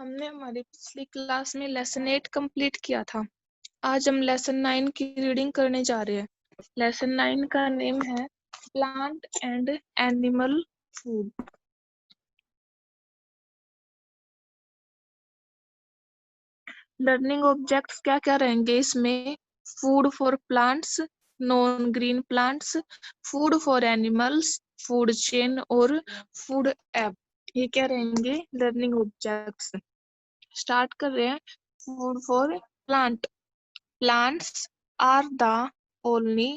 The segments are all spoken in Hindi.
हमने हमारी पिछली क्लास में लेसन 8 कंप्लीट किया था। आज हम लेसन 9 की रीडिंग करने जा रहे हैं। लेसन 9 का नेम है plant and animal food. Learning objects क्या क्या रहेंगे इसमें? Food for plants, non green plants, food for animals, food chain और फूड एप। ये क्या रहेंगे लर्निंग ऑब्जेक्ट्स। स्टार्ट कर रहे हैं। Food for plant. Plants are the only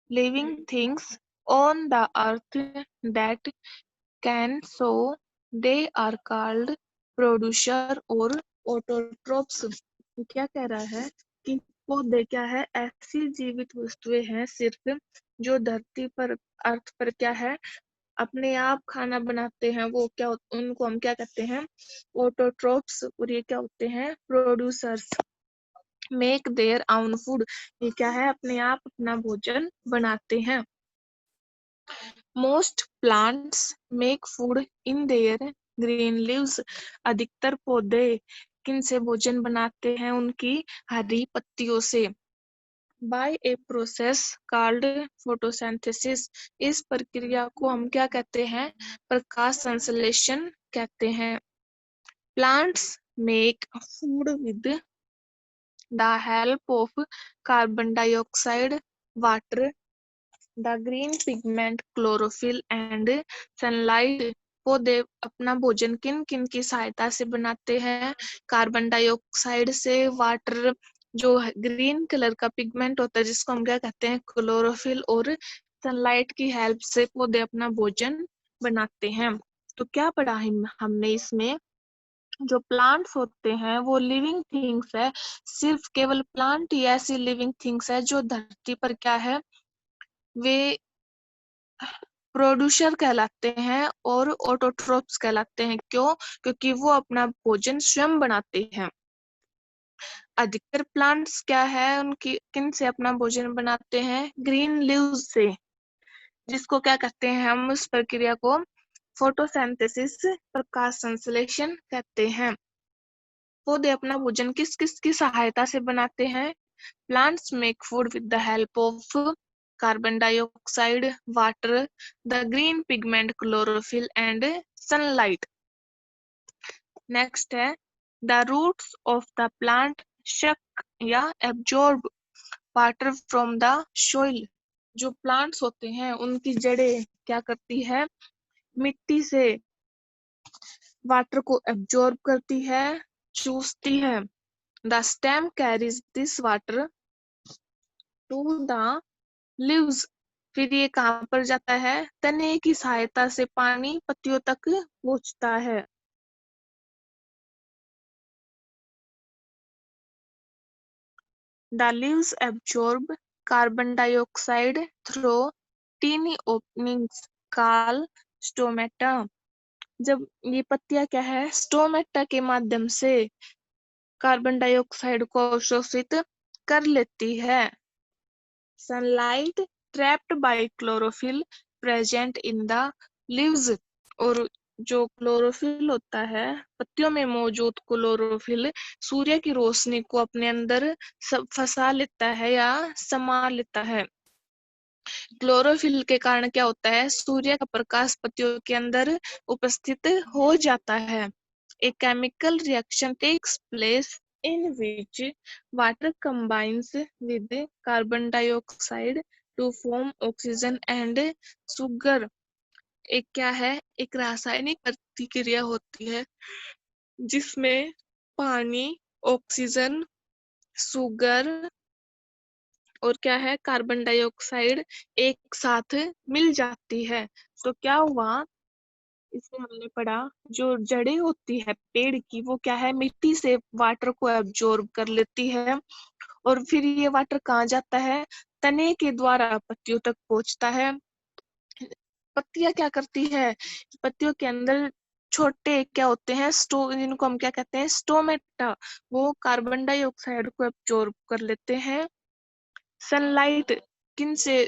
living things on the earth that can, so they are called producer और autotrophs। ये क्या कह रहा है कि पौधे क्या है, ऐसी जीवित वस्तुएं हैं सिर्फ जो धरती पर, अर्थ पर क्या है, अपने आप खाना बनाते हैं। वो क्या, उनको हम क्या कहते हैं? ऑटोट्रोप्स। और ये क्या होते हैं? Producers. Make their own food. ये क्या है? अपने आप अपना भोजन बनाते हैं। Most plants make food in their green leaves. अधिकतर पौधे किन से भोजन बनाते हैं? उनकी हरी पत्तियों से। By a process called photosynthesis. इस प्रक्रिया को हम क्या कहते हैं? प्रकाश संश्लेषण कहते हैं। Plants make food with the help of carbon dioxide, water, the green pigment chlorophyll and sunlight। पौधे अपना भोजन किन किन की सहायता से बनाते हैं? कार्बन डाइऑक्साइड से, वाटर, जो ग्रीन कलर का पिगमेंट होता है जिसको हम क्या कहते हैं? क्लोरोफिल, और सनलाइट की हेल्प से पौधे अपना भोजन बनाते हैं। तो क्या पढ़ा हमने इसमें? जो प्लांट्स होते हैं वो लिविंग थिंग्स है। सिर्फ केवल प्लांट ही ऐसी लिविंग थिंग्स है जो धरती पर क्या है, वे प्रोड्यूसर कहलाते हैं और ऑटोट्रोप्स कहलाते हैं। क्यों? क्योंकि वो अपना भोजन स्वयं बनाते हैं। अधिकतर प्लांट्स क्या है, उनकी किन से अपना भोजन बनाते हैं? ग्रीन लीव्स से, जिसको क्या कहते हैं हम? उस प्रक्रिया को फोटोसिंथेसिस, प्रकाश संश्लेषण कहते हैं। पौधे अपना भोजन किस किस की सहायता से बनाते हैं? Plants make food with the help of carbon dioxide, water, the green pigment chlorophyll and sunlight. Next है the roots of the plant suck या absorb water from the soil. जो प्लांट्स होते हैं उनकी जड़ें क्या करती है? मिट्टी से वाटर को एब्जॉर्ब करती है, चूसती है। The stem carries this water to the leaves। फिर ये कहाँ पर जाता है? तने की सहायता से पानी पत्तियों तक पहुंचता है। The leaves absorb carbon dioxide through tiny openings called stomata। जब ये पत्तियां क्या है, स्टोमेटा के माध्यम से कार्बन डाइऑक्साइड को अवशोषित कर लेती है। Sunlight trapped bye chlorophyll present in the leaves. और जो क्लोरोफिल होता है, पत्तियों में मौजूद क्लोरोफिल सूर्य की रोशनी को अपने अंदर फंसा लेता है या समा लेता है। क्लोरोफिल के कारण क्या होता है? सूर्य का प्रकाश पत्तियों के अंदर उपस्थित हो जाता है। A chemical reaction takes place in which water combines with carbon dioxide to form oxygen and sugar। एक क्या है? एक रासायनिक प्रतिक्रिया होती है जिसमें पानी, ऑक्सीजन, सुगर और क्या है, कार्बन डाइऑक्साइड एक साथ मिल जाती है। तो क्या हुआ, इसमें हमने पढ़ा जो जड़ें होती है पेड़ की, वो क्या है, मिट्टी से वाटर को एब्जॉर्ब कर लेती है। और फिर ये वाटर कहाँ जाता है? तने के द्वारा पत्तियों तक पहुंचता है। पत्तियां क्या करती है? पत्तियों के अंदर छोटे क्या होते हैं, जिनको हम क्या कहते हैं? स्टोमेटा। वो कार्बन डाइऑक्साइड को एब्जॉर्ब कर लेते हैं। सनलाइट किन से?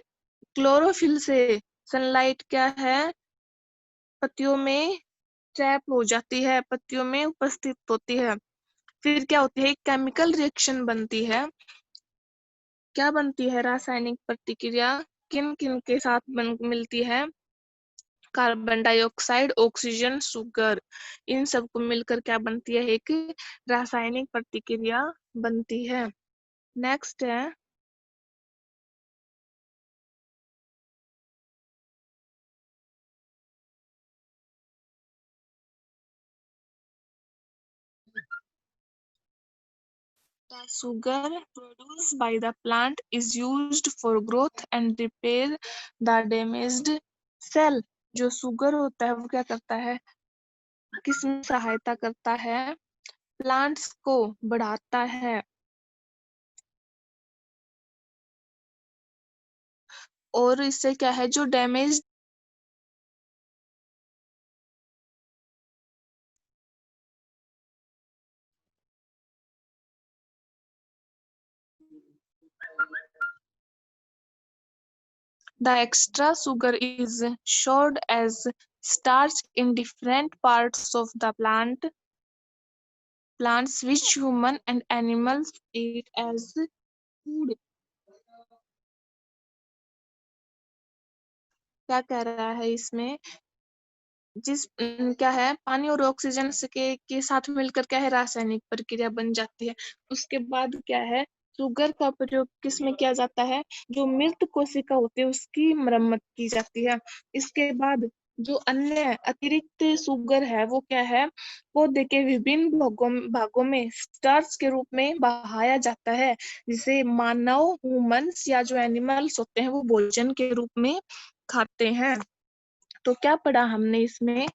क्लोरोफिल से। सनलाइट क्या है? पत्तियों में ट्रैप हो जाती है, पत्तियों में उपस्थित होती है। फिर क्या होती है, एक केमिकल रिएक्शन बनती है। क्या बनती है रासायनिक प्रतिक्रिया, किन किन के साथ मिलती है, कार्बन डाइऑक्साइड, ऑक्सीजन, शुगर, इन सब को मिलकर क्या बनती है, एक रासायनिक प्रतिक्रिया बनती है। नेक्स्ट है the sugar produced by the plant is used for growth and repair the damaged cell। जो शुगर होता है वो क्या करता है, किसमें सहायता करता है, प्लांट्स को बढ़ाता है और इससे क्या है, जो damage the extra sugar is stored as starch in different parts of the plants which human and animals eat as food। क्या कह रहा है इसमें, क्या है, पानी और ऑक्सीजन से के साथ मिलकर क्या है, रासायनिक प्रक्रिया बन जाती है। उसके बाद क्या है, शुगर का प्रयोग किस में किया जाता है, जो मृत कोशिका होती है उसकी मरम्मत की जाती है। इसके बाद जो अन्य अतिरिक्त शुगर है वो क्या है, पौधे के विभिन्न भागों में स्टार्च के रूप में बहाया जाता है, जिसे मानव ह्यूमंस या जो एनिमल्स होते हैं वो भोजन के रूप में खाते हैं। तो क्या पढ़ा हमने इसमें,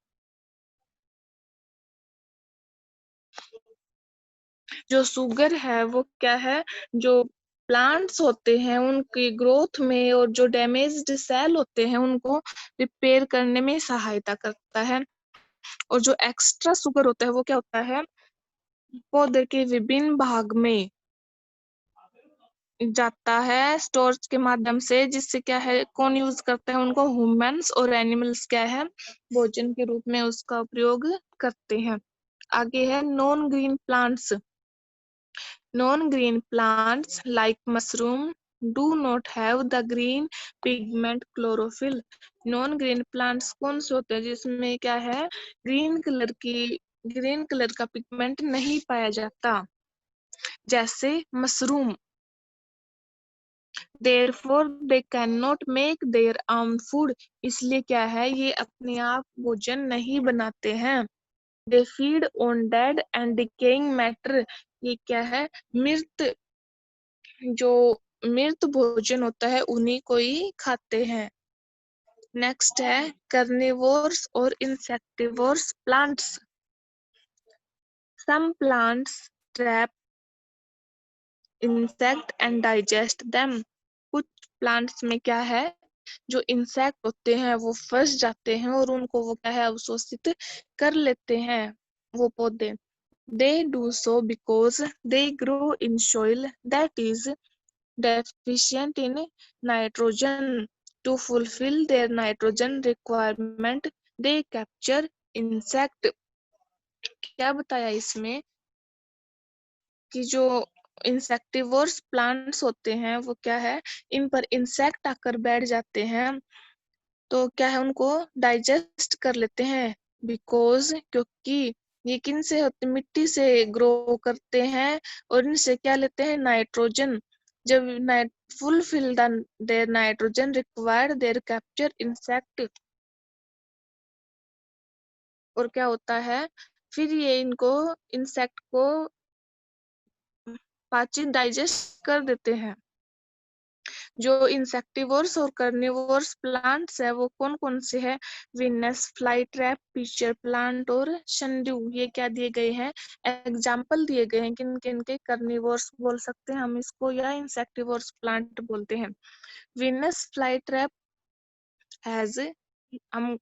जो शुगर है वो क्या है, जो प्लांट्स होते हैं उनकी ग्रोथ में और जो डैमेज्ड सेल होते हैं उनको रिपेयर करने में सहायता करता है। और जो एक्स्ट्रा शुगर होता है वो क्या होता है, पौधे के विभिन्न भाग में जाता है स्टोरेज के माध्यम से, जिससे क्या है, कौन यूज करता है उनको, ह्यूमंस और एनिमल्स क्या है, भोजन के रूप में उसका प्रयोग करते हैं। आगे है non green plants. Non-green plants like mushroom do not have the green pigment chlorophyll। Non-green plants कौन से होते हैं जिसमें क्या है, ग्रीन कलर का पिगमेंट नहीं पाया जाता, जैसे mushroom. Therefore they cannot make their own food। इसलिए क्या है, ये अपने आप भोजन नहीं बनाते हैं। They feed on dead and decaying matter। ये क्या है, मृत जो मृत भोजन होता है उन्हीं को ही खाते हैं। नेक्स्ट है कार्निवोर्स और insectivores plants. Some plants trap insect and digest them. कुछ प्लांट्स में क्या है, जो इंसेक्ट होते हैं वो फंस जाते हैं और उनको वो क्या है, अवशोषित कर लेते हैं वो पौधे। They do so because they grow in soil that is deficient in nitrogen। To fulfill their nitrogen requirement, they capture insect। क्या बताया इसमें, कि जो इंसेक्टिवोर्स प्लांट्स होते हैं वो क्या है, इन पर इंसेक्ट आकर बैठ जाते हैं तो क्या है, उनको डाइजेस्ट कर लेते हैं। बिकॉज क्योंकि ये किन से होते, मिट्टी से ग्रो करते हैं और इनसे क्या लेते हैं, नाइट्रोजन। जब fulfil their nitrogen required there capture insect. और क्या होता है, फिर ये इनको इंसेक्ट को पाचित डाइजेस्ट कर देते हैं। जो इंसेक्टिवोर्स और कार्निवोर्स प्लांट्स है वो कौन कौन से है, Venus fly trap, pitcher plant और शनड्यू। ये क्या दिए गए हैं, एग्जाम्पल दिए गए हैं किन किन के, कार्निवोर्स बोल सकते हैं हम इसको या इंसेक्टिवोर्स प्लांट बोलते हैं। विनस फ्लाई ट्रैप हैज, हम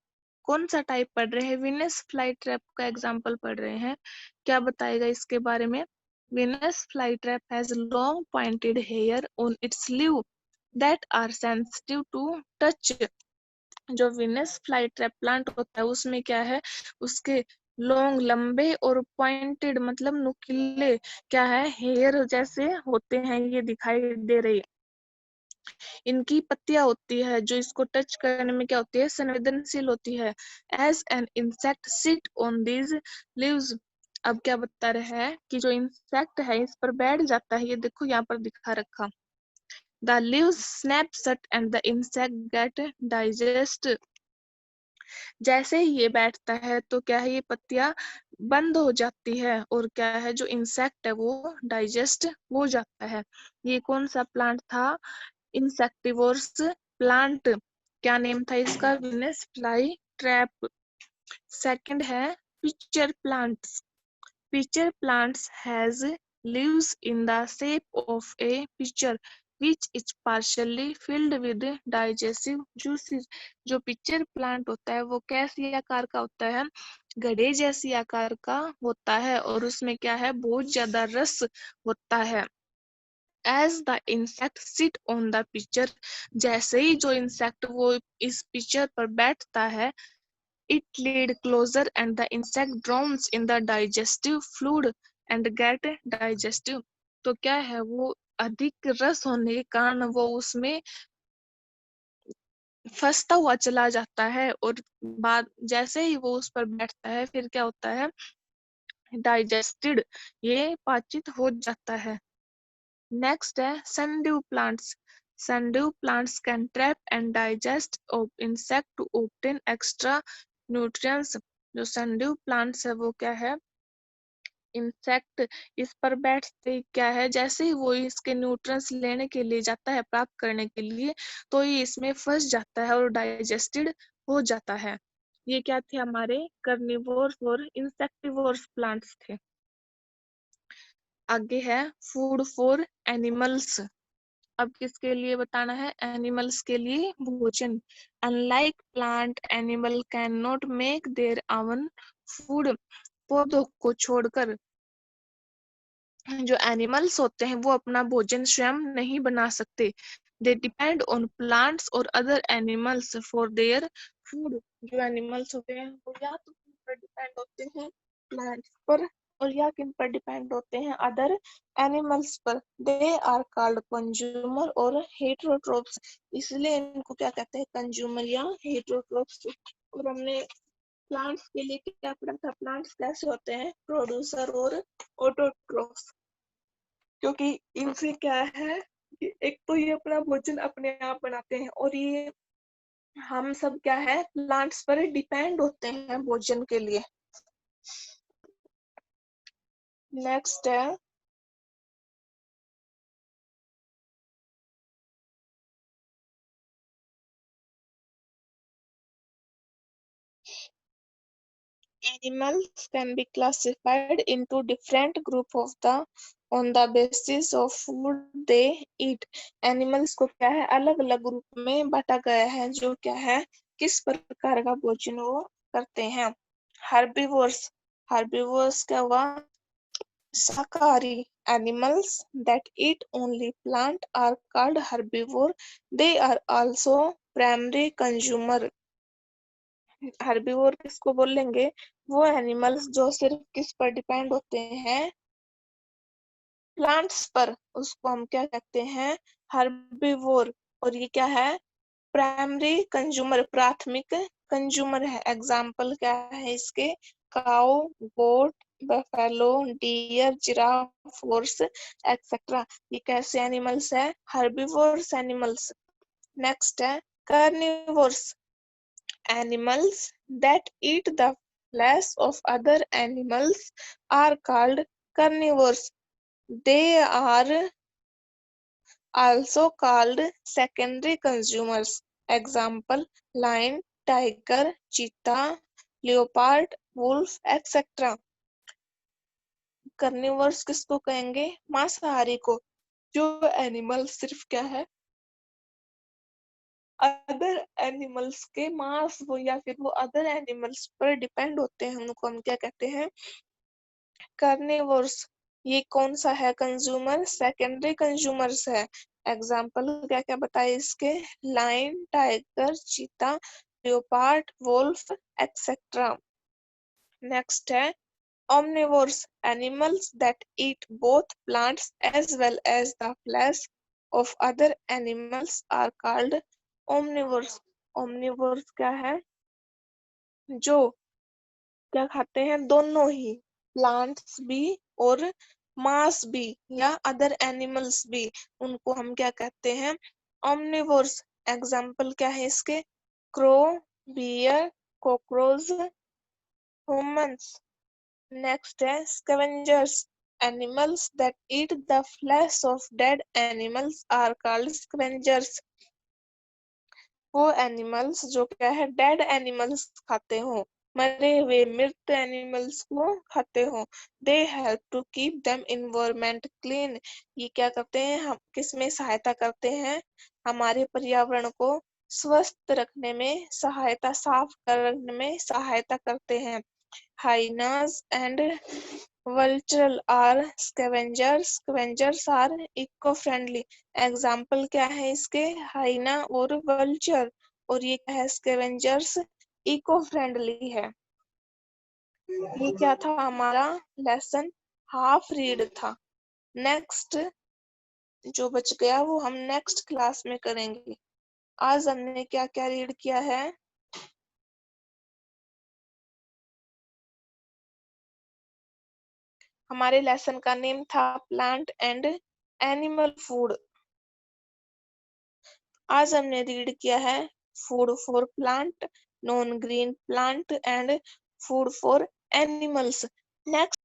कौन सा टाइप पढ़ रहे हैं, विनस फ्लाई ट्रैप का एग्जाम्पल पढ़ रहे हैं। क्या बताएगा इसके बारे में, Venus fly trap has long pointed hair on its leave that are sensitive to touch। जो विनस फ्लाई ट्रैप प्लांट होता है उसमें क्या है, उसके लॉन्ग लंबे और पॉइंटेड मतलब नुकीले क्या है हेयर जैसे होते हैं, ये दिखाई दे रही। इनकी पत्तियां होती है जो इसको टच करने में क्या होती है, संवेदनशील होती है। As an insect sit on these leaves. अब क्या बता रहे हैं कि जो इंसेक्ट है इस पर बैठ जाता है, ये देखो यहाँ पर दिखा रखा। The leaves snap shut and the insect get digest. जैसे ही ये बैठता है तो क्या है, ये पत्तियां बंद हो जाती है और क्या है, जो इंसेक्ट है वो डाइजेस्ट हो जाता है। ये कौन सा प्लांट था, इंसेक्टिवोर्स प्लांट। क्या नेम था इसका, विनस फ्लाई ट्रैप। सेकंड है picture plants. Pitcher plants has leaves in the shape of a pitcher which is partially filled with digestive juices। जो पिक्चर प्लांट होता है वो कैसी आकार का होता है, घड़े जैसी आकार का होता है और उसमें क्या है, बहुत ज्यादा रस होता है। As the insect sit on the pitcher, जैसे ही जो इंसेक्ट वो इस पिक्चर पर बैठता है, it lid closer and the insect drowns in the digestive fluid and get digestive। तो क्या है, वो अधिक रस होने के कारण वो उसमें फंसता हुआ चला जाता है और बाद जैसे ही वो उस पर बैठता है फिर क्या होता है, डाइजेस्टेड, ये पाचित हो जाता है। नेक्स्ट है sundew plants. Sundew plants can trap and digest insect to obtain extra nutrients. जो सनड्यू प्लांट्स है वो क्या है, इंसेक्ट इस पर बैठते ही क्या है, जैसे ही वो इसके न्यूट्रिएंट्स लेने के लिए जाता है, प्राप्त करने के लिए, तो ये इसमें फंस जाता है और डाइजेस्टेड हो जाता है। ये क्या थे, हमारे कार्निवोर्स और इंसेक्टिवोर्स प्लांट्स थे। आगे है फूड फॉर एनिमल्स। अब किसके लिए बताना है, एनिमल्स के लिए भोजन। Unlike plant animal can not make their own food. पौधों को छोड़कर जो एनिमल्स होते हैं वो अपना भोजन स्वयं नहीं बना सकते। दे डिपेंड ऑन प्लांट्स और other animals for their food. जो एनिमल्स होते हैं वो या तो किन पर डिपेंड होते हैं, प्लांट्स पर, और या किन पर डिपेंड होते हैं, अदर एनिमल्स पर। दे आर कॉल्ड कंज्यूमर और हेटेरोट्रोप्स। इसलिए इनको क्या कहते हैं, कंज्यूमर या हेटेरोट्रोप्स। और हमने प्लांट्स के लिए क्या पढ़ा था, प्लांट्स कैसे होते हैं, प्रोड्यूसर और ऑटोट्रोफ्स। क्योंकि इनसे क्या है कि एक तो ये अपना भोजन अपने आप बनाते हैं और ये हम सब क्या है, प्लांट्स पर डिपेंड होते हैं भोजन के लिए। नेक्स्ट है animals can be classified into different group of the on the basis of food they eat। Animals को क्या है, अलग अलग ग्रुप में बांटा गया है, जो क्या है, किस प्रकार का भोजन वो करते हैं। हर्बीवोर्स। हर्बीवोर्स क्या हुआ, शाकाहारी। Animals that eat only plant are called herbivore. They are also primary consumer। herbivore किसको बोलेंगे, वो एनिमल्स जो सिर्फ किस पर डिपेंड होते हैं, प्लांट्स पर, उसको हम क्या कहते हैं, हर्बिवोर। और ये क्या है, प्राइमरी कंज्यूमर, प्राथमिक कंज्यूमर है। एग्जाम्पल क्या है इसके, cow, goat, buffalo, deer, giraffe, horse, etcetera. ये कैसे एनिमल्स है, हर्बिवोर्स एनिमल्स। नेक्स्ट है carnivores. Animals that eat the flesh of other animals are called carnivores. They are also called secondary consumers. Example, lion, tiger, cheetah, leopard, wolf, etc. Carnivores किसको कहेंगे, मांसाहारी को। जो एनिमल सिर्फ क्या है, अदर एनिमल्स के मांस वो या फिर वो अदर एनिमल्स पर डिपेंड होते हैं, उनको हम क्या कहते हैं, कार्निवोर्स। ये कौन सा है, कंज्यूमर, सेकेंडरी कंज्यूमर्स है। एग्जाम्पल क्या क्या बताए इसके, लायन, टाइगर, चीता, leopard, wolf, etc. Next है omnivores, animals that eat both plants as well as the flesh of other animals are called omnivores. Omnivores क्या है? जो क्या खाते हैं? दोनों ही, प्लांट्स भी और मांस भी या अदर एनिमल्स भी, उनको हम क्या कहते हैं? omnivores. एग्जाम्पल क्या है इसके? Crow, bear, cockroach, humans. Next है scavengers. Animals that eat the flesh of dead animals are called scavengers. वो एनिमल्स जो क्या है? डेड एनिमल्स खाते हो, मरे हुए मृत एनिमल्स को खाते हो. They help to keep them environment clean. ये क्या करते हैं? हम किसमें सहायता करते हैं? हमारे पर्यावरण को स्वस्थ रखने में सहायता, साफ करने में सहायता करते हैं. Hyenas and vultures are scavengers. Scavengers are eco-friendly. Example क्या है इसके? हाइना और वल्चर. और ये क्या है? स्कैवेंजर्स इको फ्रेंडली है. ये क्या था? हमारा लेसन हाफ रीड था. नेक्स्ट जो बच गया वो हम नेक्स्ट क्लास में करेंगे. आज हमने क्या क्या रीड किया है? हमारे लेसन का नेम था प्लांट एंड एनिमल फूड. आज हमने रीड किया है food for plant, non green plant and food for animals. Next